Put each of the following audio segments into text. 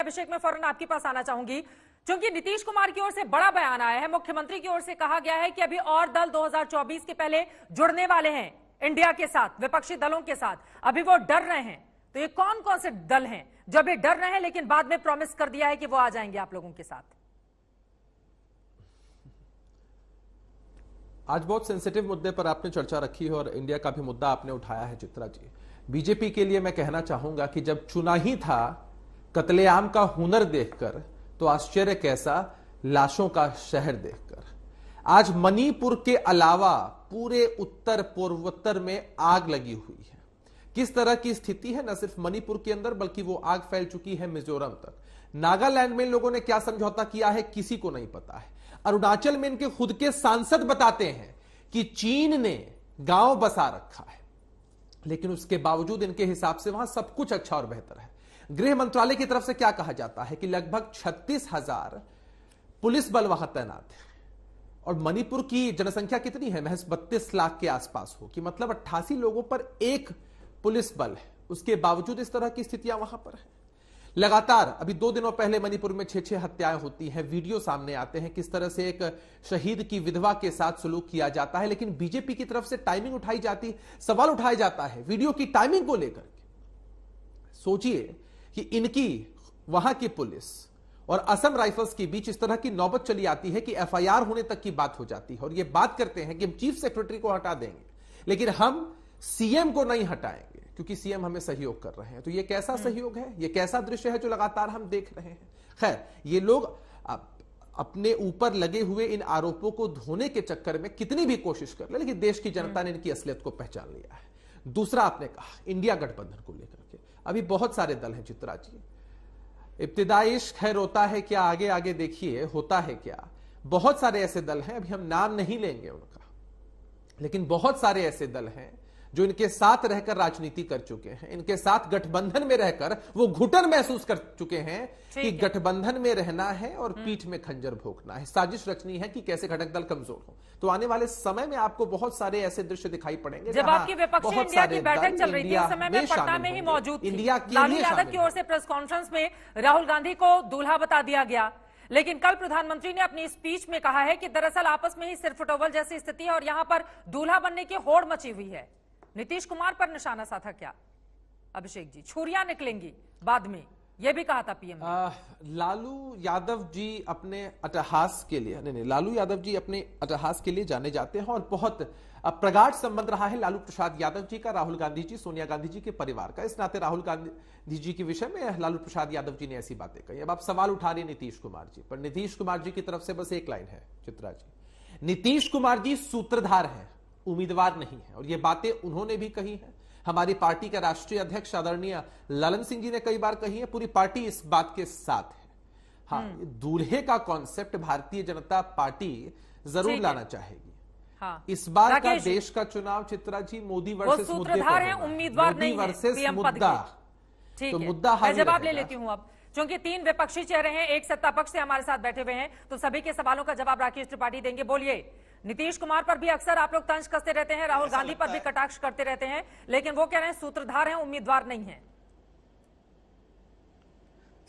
अभिषेक, मैं फौरन आपके पास आना चाहूंगी, क्योंकि नीतीश कुमार की ओर से बड़ा बयान आया है। मुख्यमंत्री की ओर से कहा गया है कि अभी और दल 2024 के पहले जुड़ने वाले हैं इंडिया के साथ, विपक्षी दलों के साथ। अभी वो डर रहे हैं, तो ये कौन कौन से दल हैं जो अभी डर रहे हैं लेकिन बाद में प्रॉमिस कर दिया है कि वो आ जाएंगे आप लोगों के साथ? आज बहुत सेंसिटिव मुद्दे पर आपने चर्चा रखी है और इंडिया का भी मुद्दा आपने उठाया है चित्रा जी। बीजेपी के लिए मैं कहना चाहूंगा कि जब चुना ही था कत्लेआम का हुनर देखकर, तो आश्चर्य कैसा लाशों का शहर देखकर। आज मणिपुर के अलावा पूरे उत्तर पूर्वोत्तर में आग लगी हुई है। किस तरह की स्थिति है, न सिर्फ मणिपुर के अंदर बल्कि वो आग फैल चुकी है मिजोरम तक। नागालैंड में लोगों ने क्या समझौता किया है किसी को नहीं पता है। अरुणाचल में इनके खुद के सांसद बताते हैं कि चीन ने गांव बसा रखा है, लेकिन उसके बावजूद इनके हिसाब से वहां सब कुछ अच्छा और बेहतर है। गृह मंत्रालय की तरफ से क्या कहा जाता है कि लगभग 36,000 पुलिस बल वहां तैनात है। और मणिपुर की जनसंख्या कितनी है, महज 32 लाख के आसपास हो, कि मतलब 88 लोगों पर एक पुलिस बल है। उसके बावजूद इस तरह की स्थितियां वहां पर है। लगातार अभी 2 दिनों पहले मणिपुर में 6 हत्याएं होती हैं। वीडियो सामने आते हैं किस तरह से एक शहीद की विधवा के साथ सलूक किया जाता है, लेकिन बीजेपी की तरफ से टाइमिंग उठाई जाती, सवाल उठाया जाता है वीडियो की टाइमिंग को लेकर के। सोचिए कि इनकी वहां की पुलिस और असम राइफल्स के बीच इस तरह की नौबत चली आती है कि एफआईआर होने तक की बात हो जाती है। और यह बात करते हैं कि हम चीफ सेक्रेटरी को हटा देंगे, लेकिन हम सीएम को नहीं हटाएंगे क्योंकि सीएम हमें सहयोग कर रहे हैं। तो ये कैसा सहयोग है, ये कैसा दृश्य है जो लगातार हम देख रहे हैं। खैर, ये लोग अपने ऊपर लगे हुए इन आरोपों को धोने के चक्कर में कितनी भी कोशिश कर ले, लेकिन देश की जनता ने इनकी असलियत को पहचान लिया है। दूसरा, आपने कहा इंडिया गठबंधन को लेकर के अभी बहुत सारे दल हैं चित्रा जी। इब्तिदाई इश्क खैर होता है क्या, आगे आगे देखिए होता है क्या। बहुत सारे ऐसे दल हैं, अभी हम नाम नहीं लेंगे उनका, लेकिन बहुत सारे ऐसे दल हैं जो इनके साथ रहकर राजनीति कर चुके हैं। इनके साथ गठबंधन में रहकर वो घुटन महसूस कर चुके हैं कि गठबंधन में रहना है और पीठ में खंजर भोंकना है, साजिश रचनी है कि कैसे घटक दल कमजोर हो। तो आने वाले समय में आपको बहुत सारे ऐसे दृश्य दिखाई पड़ेंगे। जब आपकी विपक्षी इंडिया की बैठक चल रही थी उस समय में पटना में ही मौजूद थी। लालू यादव की ओर से प्रेस कॉन्फ्रेंस में राहुल गांधी को दूल्हा बता दिया गया, लेकिन कल प्रधानमंत्री ने अपनी स्पीच में कहा है कि दरअसल आपस में ही सिरफुटोवल जैसी स्थिति है और यहां पर दूल्हा बनने की होड़ मची हुई है। नीतीश कुमार पर निशाना साधा क्या अभिषेक जी? छुरियां निकलेंगी बाद में, यह भी कहा था पीएम ने। लालू यादव जी अपने अट्टहास के लिए, नहीं, लालू यादव जी अपने अट्टहास के लिए जाने जाते हैं और बहुत प्रगाढ़ संबंध रहा है लालू प्रसाद यादव जी का राहुल गांधी जी, सोनिया गांधी जी के परिवार का। इस नाते राहुल गांधी जी के विषय में लालू प्रसाद यादव जी ने ऐसी बातें कही। अब आप सवाल उठा रहे नीतीश कुमार जी पर। नीतीश कुमार जी की तरफ से बस एक लाइन है चित्रा जी, नीतीश कुमार जी सूत्रधार हैं, उम्मीदवार नहीं है। और ये बातें उन्होंने भी कही है, हमारी पार्टी के राष्ट्रीय अध्यक्ष आदरणीय ललन सिंह जी ने कई बार कही है। पूरी पार्टी इस बात के साथ है। हाँ, दूल्हे का कॉन्सेप्ट भारतीय जनता पार्टी जरूर लाना चाहेगी। हाँ, इस बार का देश का चुनाव चित्रा जी मोदी वर्सेस मुद्दे पर है, उम्मीदवार नहीं वर्सेस मुद्दा। तो मुद्दा मैं जवाब ले लेती हूं अब, क्योंकि 3 विपक्षी चेहरे हैं, एक सत्ता पक्ष से हमारे साथ बैठे हुए हैं, तो सभी के सवालों का जवाब राकेश त्रिपाठी देंगे। बोलिए, नीतीश कुमार पर भी अक्सर आप लोग तंज कसते रहते हैं, राहुल गांधी पर भी कटाक्ष करते रहते हैं, लेकिन वो कह रहे हैं सूत्रधार हैं, उम्मीदवार नहीं है।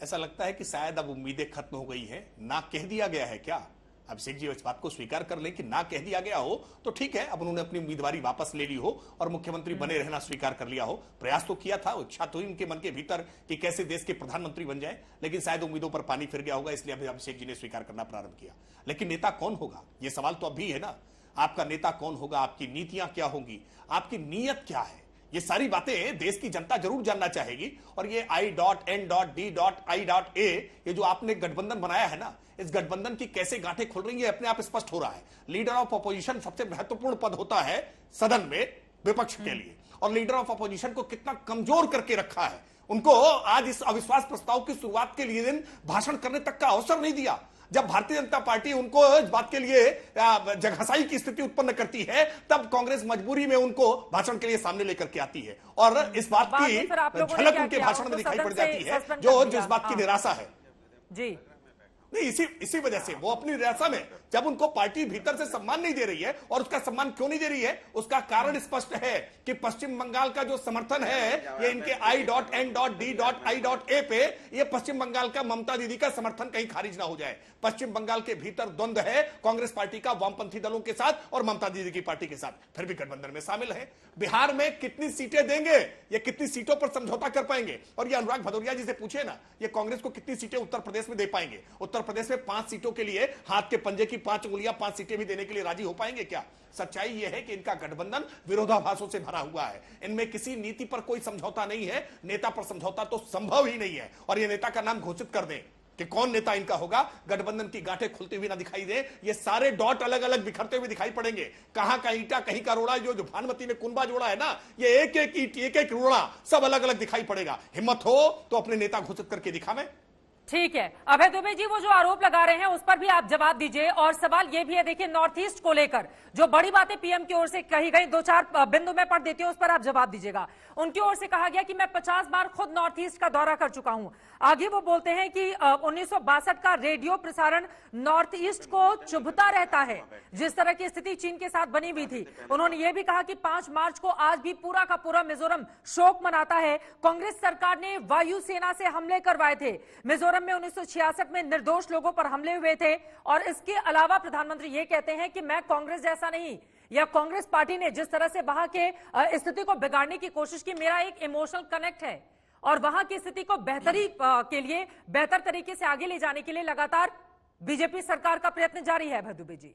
ऐसा लगता है कि शायद अब उम्मीदें खत्म हो गई हैं। ना कह दिया गया है क्या? अभिषेक जी इस बात को स्वीकार कर लें कि ना कह दिया गया हो तो ठीक है, अब उन्होंने अपनी उम्मीदवारी वापस ले ली हो और मुख्यमंत्री बने रहना स्वीकार कर लिया हो। प्रयास तो किया था, इच्छा तो उनके मन के भीतर कि कैसे देश के प्रधानमंत्री बन जाए, लेकिन शायद उम्मीदों पर पानी फिर गया होगा, इसलिए अभी अभिषेक जी ने स्वीकार करना प्रारंभ किया। लेकिन नेता कौन होगा, यह सवाल तो अभी है ना। आपका नेता कौन होगा, आपकी नीतियां क्या होंगी, आपकी नीयत क्या है, ये सारी बातें देश की जनता जरूर जानना चाहेगी। और ये I.N.D.I.A ये जो आपने गठबंधन बनाया है ना, इस गठबंधन की कैसे गांठें खुल रही है अपने आप स्पष्ट हो रहा है। लीडर ऑफ अपोजिशन सबसे महत्वपूर्ण पद होता है सदन में विपक्ष के लिए, और लीडर ऑफ अपोजिशन को कितना कमजोर करके रखा है। उनको आज इस अविश्वास प्रस्ताव की शुरुआत के लिए दिन भाषण करने तक का अवसर नहीं दिया। जब भारतीय जनता पार्टी उनको इस बात के लिए जगहसाई की स्थिति उत्पन्न करती है, तब कांग्रेस मजबूरी में उनको भाषण के लिए सामने लेकर के आती है, और इस बात की झलक उनके भाषण में दिखाई पड़ जाती है, जो इस बात की निराशा है। जी नहीं, इसी वजह से वो अपनी निराशा में, जब उनको पार्टी भीतर से सम्मान नहीं दे रही है, और उसका सम्मान क्यों नहीं दे रही है, उसका कारण स्पष्ट है कि पश्चिम बंगाल का जो समर्थन है, ये इनके I.N.D.I.A पे, ये पश्चिम बंगाल का ममता दीदी का समर्थन कहीं खारिज ना हो जाए। पश्चिम बंगाल के भीतर द्वंद्व है कांग्रेस पार्टी का वामपंथी दलों के साथ और ममता दीदी की पार्टी के साथ, फिर भी गठबंधन में शामिल है। बिहार में कितनी सीटें देंगे, ये कितनी सीटों पर समझौता कर पाएंगे, और ये अनुराग भदौरिया जी से पूछे ना, ये कांग्रेस को कितनी सीटें उत्तर प्रदेश में दे पाएंगे? उत्तर प्रदेश में 5 सीटों के लिए हाथ के पंजे की 5 उंगलियां 5 सीटें भी देने के लिए राजी हो पाएंगे क्या? सच्चाई यह है कि इनका गठबंधन विरोधाभासों से भरा हुआ है। इनमें किसी नीति पर कोई समझौता नहीं है, नेता पर समझौता तो संभव ही नहीं है। और ये नेता का नाम घोषित कर दें कि कौन नेता इनका होगा, गठबंधन की गांठें खुलती हुई ना दिखाई दे, ये सारे डॉट अलग अलग बिखरते हुए दिखाई पड़ेंगे। कहां का ईंटा कहीं का रोड़ा, जो भानुमती ने कुंबा जोड़ा है ना, ये एक एक ईंट एक एक रोड़ा सब अलग अलग दिखाई पड़ेगा। हिम्मत हो तो अपने नेता घोषित करके दिखावें। ठीक है अभय दुबे जी, वो जो आरोप लगा रहे हैं उस पर भी आप जवाब दीजिए। और सवाल ये भी है, देखिए नॉर्थ ईस्ट को लेकर जो बड़ी बातें पीएम की ओर से कही गई, 2-4 बिंदु में पढ़ देती हूं, उस पर आप जवाब दीजिएगा। उनकी ओर से कहा गया कि मैं 50 बार खुद नॉर्थ ईस्ट का दौरा कर चुका हूं। आगे वो बोलते हैं कि 1962 का रेडियो प्रसारण नॉर्थ ईस्ट को चुभता रहता है, जिस तरह की स्थिति चीन के साथ बनी हुई थी। उन्होंने ये भी कहा कि 5 मार्च को आज भी पूरा का पूरा मिजोरम शोक मनाता है। कांग्रेस सरकार ने वायुसेना से हमले करवाए थे। मिजोरम में 1966 में निर्दोष लोगों पर हमले हुए थे। और इसके अलावा प्रधानमंत्री ये कहते हैं कि मैं कांग्रेस जैसा नहीं, या कांग्रेस पार्टी ने जिस तरह से वहां के स्थिति को बिगाड़ने की कोशिश की, मेरा एक इमोशनल कनेक्ट है और वहां की स्थिति को बेहतरी के लिए, बेहतर तरीके से आगे ले जाने के लिए लगातार बीजेपी सरकार का प्रयत्न जारी है। अभय दुबे जी,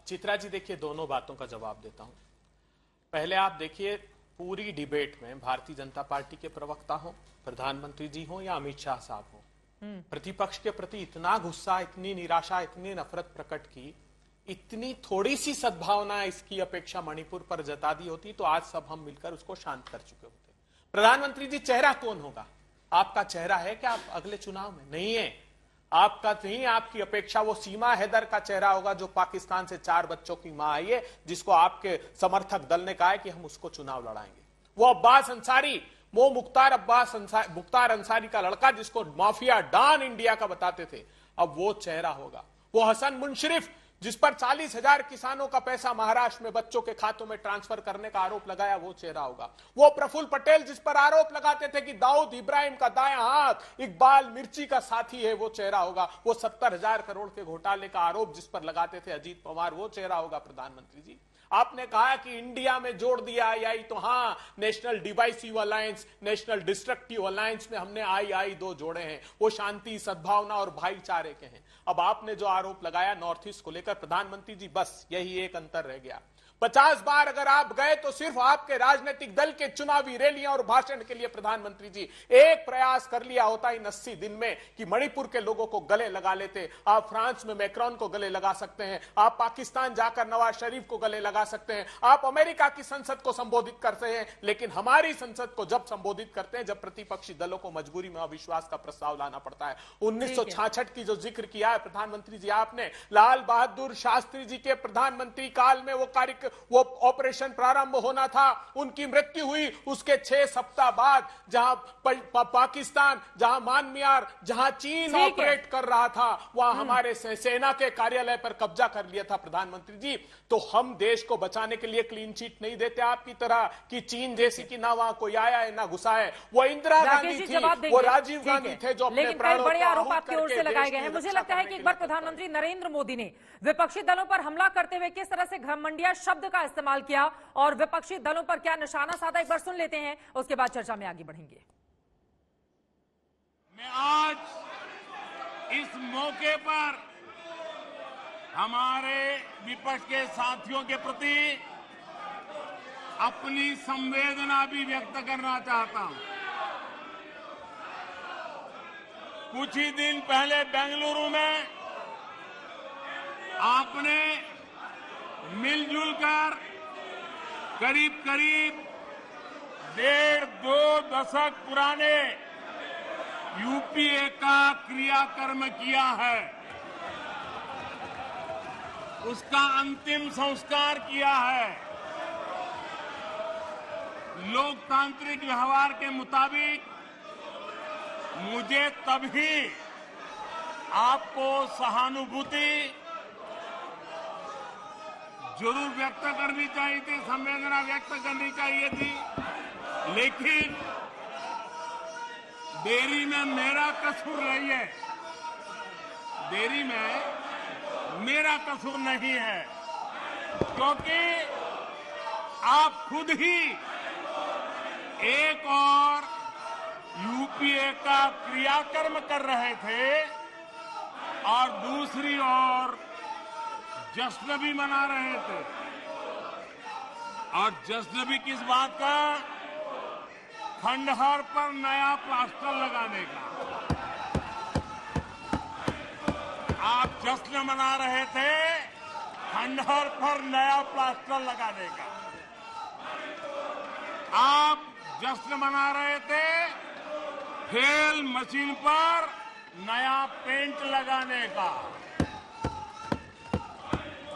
चित्रा जी, देखिए दोनों बातों का जवाब देता हूं। पहले आप देखिए, पूरी डिबेट में भारतीय जनता पार्टी के प्रवक्ता हो, प्रधानमंत्री जी हो या अमित शाह साहब हो, प्रतिपक्ष के प्रति इतना गुस्सा, इतनी निराशा, इतनी नफरत प्रकट की, इतनी थोड़ी सी सद्भावना इसकी अपेक्षा मणिपुर पर जता दी होती तो आज सब हम मिलकर उसको शांत कर चुके होते। प्रधानमंत्री जी, चेहरा कौन होगा? आपका चेहरा है क्या आप अगले चुनाव में? नहीं है। आपका नहीं, आपकी अपेक्षा वो सीमा हैदर का चेहरा होगा जो पाकिस्तान से 4 बच्चों की मां आई है, जिसको आपके समर्थक दल ने कहा है कि हम उसको चुनाव लड़ाएंगे। वो अब्बास अंसारी, वो मुख्तार अंसारी का लड़का जिसको माफिया डॉन इंडिया का बताते थे, अब वो चेहरा होगा। वो हसन मुनशरिफ जिस पर 40,000 किसानों का पैसा महाराष्ट्र में बच्चों के खातों में ट्रांसफर करने का आरोप लगाया, वो चेहरा होगा। वो प्रफुल्ल पटेल जिस पर आरोप लगाते थे कि दाऊद इब्राहिम का दायां हाथ इकबाल मिर्ची का साथी है, वो चेहरा होगा। वो 70,000 करोड़ के घोटाले का आरोप जिस पर लगाते थे अजीत पवार, वो चेहरा होगा। प्रधानमंत्री जी, आपने कहा कि इंडिया में जोड़ दिया आई, तो हां, national divisive alliance, national destructive alliance में हमने आई 2 जोड़े हैं। वो शांति, सद्भावना और भाईचारे के हैं। अब आपने जो आरोप लगाया नॉर्थ ईस्ट को लेकर, प्रधानमंत्री जी, बस यही एक अंतर रह गया। 50 बार अगर आप गए तो सिर्फ आपके राजनीतिक दल के चुनावी रैलियां और भाषण के लिए प्रधानमंत्री जी एक प्रयास कर लिया होता इन 80 दिन में कि मणिपुर के लोगों को गले लगा लेते। आप फ्रांस में मैक्रोन को गले लगा सकते हैं, आप पाकिस्तान जाकर नवाज शरीफ को गले लगा सकते हैं, आप अमेरिका की संसद को संबोधित करते हैं, लेकिन हमारी संसद को जब संबोधित करते हैं जब प्रतिपक्षी दलों को मजबूरी में अविश्वास का प्रस्ताव लाना पड़ता है। 1966 की जो जिक्र किया है प्रधानमंत्री जी आपने, लाल बहादुर शास्त्री जी के प्रधानमंत्री काल में वो ऑपरेशन प्रारंभ होना था, उनकी मृत्यु हुई। उसके 6 सप्ताह बाद जहां पाकिस्तान, जहां म्यांमार, जहां चीन ऑपरेट कर रहा था, वहां हमारे सेना के कार्यालय पर कब्जा कर लिया था। प्रधानमंत्री जी, तो हम देश को बचाने के लिए क्लीन चिट नहीं देते आपकी तरह कि चीन जैसी कि ना वहां कोई आया है ना घुसा है। वो इंदिरा गांधी थी, वो राजीव गांधी थे जो अपने प्राणों बड़े आरोप आपकी ओर से लगाए गए हैं। मुझे लगता है कि एक बार प्रधानमंत्री नरेंद्र मोदी ने विपक्षी दलों पर हमला करते हुए किस तरह से घमंडिया शब्द का इस्तेमाल किया और विपक्षी दलों पर क्या निशाना साधा, एक बार सुन लेते हैं, उसके बाद चर्चा में आगे बढ़ेंगे। मैं आज इस मौके पर हमारे विपक्ष के साथियों के प्रति अपनी संवेदना भी व्यक्त करना चाहता हूं। कुछ ही दिन पहले बेंगलुरु में आपने मिलजुल कर करीब 1.5-2 दशक पुराने यूपीए का क्रियाकर्म किया है, उसका अंतिम संस्कार किया है। लोकतांत्रिक व्यवहार के मुताबिक मुझे तभी आपको सहानुभूति जरूर व्यक्त करनी चाहिए थी, संवेदना व्यक्त करनी चाहिए थी, लेकिन देरी में मेरा कसूर नहीं है, देरी में मेरा कसूर नहीं है, क्योंकि आप खुद ही एक और यूपीए का क्रियाकर्म कर रहे थे और दूसरी ओर जश्न भी मना रहे थे। और जश्न भी किस बात का? खंडहर पर नया प्लास्टर लगाने का। आप जश्न मना रहे थे खंडहर पर नया प्लास्टर लगाने का। आप जश्न मना रहे थे फेल मशीन पर नया पेंट लगाने का।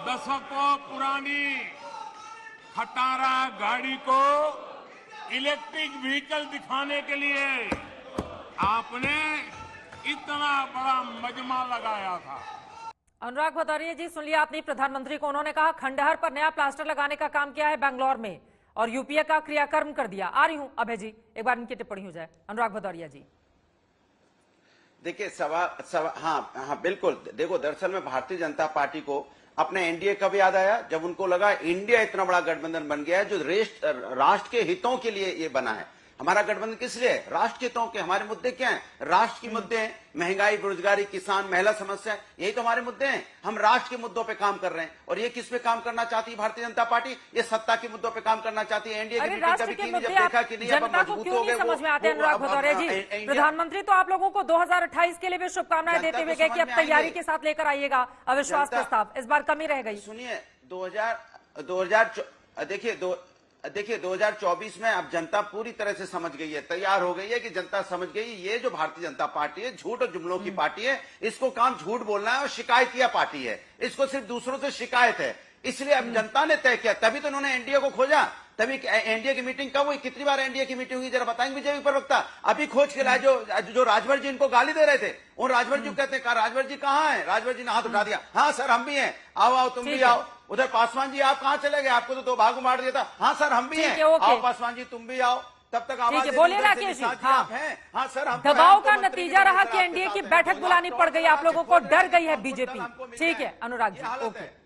दशकों पुरानी खटारा गाड़ी को इलेक्ट्रिक व्हीकल दिखाने के लिए आपने इतना बड़ा मजमा लगाया था। अनुराग भदौरिया जी, सुन लिया आपने प्रधानमंत्री को। उन्होंने कहा खंडहर पर नया प्लास्टर लगाने का काम किया है बेंगलोर में और यूपीए का क्रियाकर्म कर दिया। आ रही हूं अभय जी, एक बार इनकी टिप्पणी हो जाए। अनुराग भदौरिया जी, देखिए हाँ बिल्कुल। देखो, दरअसल में भारतीय जनता पार्टी को अपने एनडीए कब याद आया? जब उनको लगा इंडिया इतना बड़ा गठबंधन बन गया है जो राष्ट्र के हितों के लिए ये बना है। हमारा गठबंधन किस लिए? राष्ट्र के हितों के। हमारे मुद्दे क्या हैं? राष्ट्र के मुद्दे हैं, महंगाई, बेरोजगारी, किसान, महिला समस्या, यही तो हमारे मुद्दे हैं। हम राष्ट्र के मुद्दों पे काम कर रहे हैं। और ये किस पे काम करना चाहती है भारतीय जनता पार्टी? ये सत्ता के मुद्दों पे काम करना चाहती है। एनडीए की मीटिंग कभी की, जब देखा कि नहीं अब मजबूत हो गए। समझ में आते हैं अनुराग भदौरिया जी। प्रधानमंत्री तो आप लोगों को 2028 के लिए भी शुभकामनाएं देते हुए गए कि अब तैयारी के साथ लेकर आइएगा अविश्वास प्रस्ताव। इस बार कमी रह गई। सुनिए, 2024 में अब जनता पूरी तरह से समझ गई है, तैयार हो गई है कि जनता समझ गई ये जो भारतीय जनता पार्टी है झूठ और जुमलों की पार्टी है। इसको काम झूठ बोलना है और शिकायतिया पार्टी है। इसको सिर्फ दूसरों से शिकायत है। इसलिए अब जनता ने तय किया, तभी तो उन्होंने एनडीए को खोजा। तभी एनडीए की मीटिंग कब हुई? कितनी बार एनडीए की मीटिंग हुई? जरा बताएंगे बीजेपी प्रवक्ता। अभी खोज के लाए जो राजभर जी इनको गाली दे रहे थे, उन राजभर जी को कहते हैं राजभर जी कहाँ है? राजभर जी ने हाथ उठा दिया, हाँ सर हम भी हैं, आओ आओ तुम भी आओ। उधर पासवान जी आप कहाँ चले गए? आपको तो 2 भाग में बांट दिया था। हाँ सर हम भी हैं, आओ पासवान जी तुम भी आओ। तब तक आवाज बोलिए राकेश जी। हाँ सर, दबाव का नतीजा रहा कि एनडीए की बैठक बुलानी पड़ गई आप लोगों को, डर गई है बीजेपी। ठीक है अनुराग जी, ओके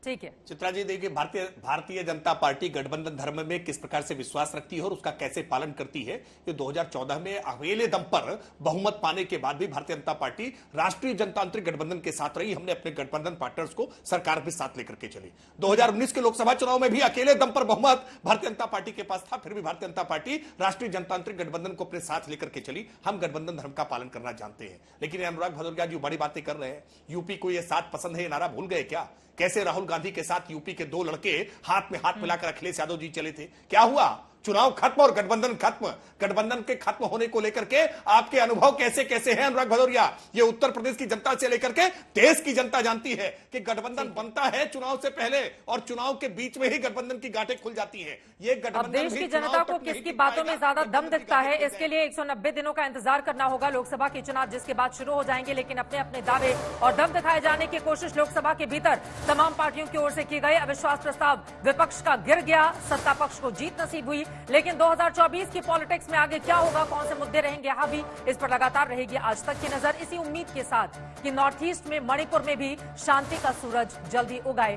ठीक है। चित्रा जी, देखिए भारतीय जनता पार्टी गठबंधन धर्म में किस प्रकार से विश्वास रखती है और उसका कैसे पालन करती है। ये 2014 में अकेले दम पर बहुमत पाने के बाद भी भारतीय जनता पार्टी राष्ट्रीय जनतांत्रिक गठबंधन के साथ रही। हमने अपने गठबंधन पार्टनर्स को सरकार भी साथ लेकर के चली। 2019 के लोकसभा चुनाव में भी अकेले दम पर बहुमत भारतीय जनता पार्टी के पास था, फिर भी भारतीय जनता पार्टी राष्ट्रीय जनतांत्रिक गठबंधन को अपने साथ लेकर के चली। हम गठबंधन धर्म का पालन करना जानते हैं। लेकिन अनुराग भदौरिया जी बड़ी बातें कर रहे हैं। यूपी को यह साथ पसंद है, ये नारा भूल गए क्या? कैसे राहुल गांधी के साथ यूपी के 2 लड़के हाथ में हाथ मिलाकर अखिलेश यादव जी चले थे? क्या हुआ? चुनाव खत्म और गठबंधन खत्म। गठबंधन के खत्म होने को लेकर के आपके अनुभव कैसे कैसे हैं अनुराग भदौरिया? ये उत्तर प्रदेश की जनता से लेकर के देश की जनता जानती है कि गठबंधन बनता है चुनाव से पहले और चुनाव के बीच में ही गठबंधन की गांठें खुल जाती हैं। ये गठबंधन देश की जनता को किसकी बातों में ज्यादा दम दिखता है, इसके लिए 190 दिनों का इंतजार करना होगा। लोकसभा के चुनाव जिसके बाद शुरू हो जाएंगे, लेकिन अपने अपने दावे और दम दिखाए जाने की कोशिश लोकसभा के भीतर तमाम पार्टियों की ओर से की गई। अविश्वास प्रस्ताव विपक्ष का गिर गया, सत्ता पक्ष को जीत नसीब हुई। लेकिन 2024 की पॉलिटिक्स में आगे क्या होगा, कौन से मुद्दे रहेंगे, यहाँ भी इस पर लगातार रहेगी आज तक की नजर। इसी उम्मीद के साथ कि नॉर्थ ईस्ट में, मणिपुर में भी शांति का सूरज जल्दी उगाए।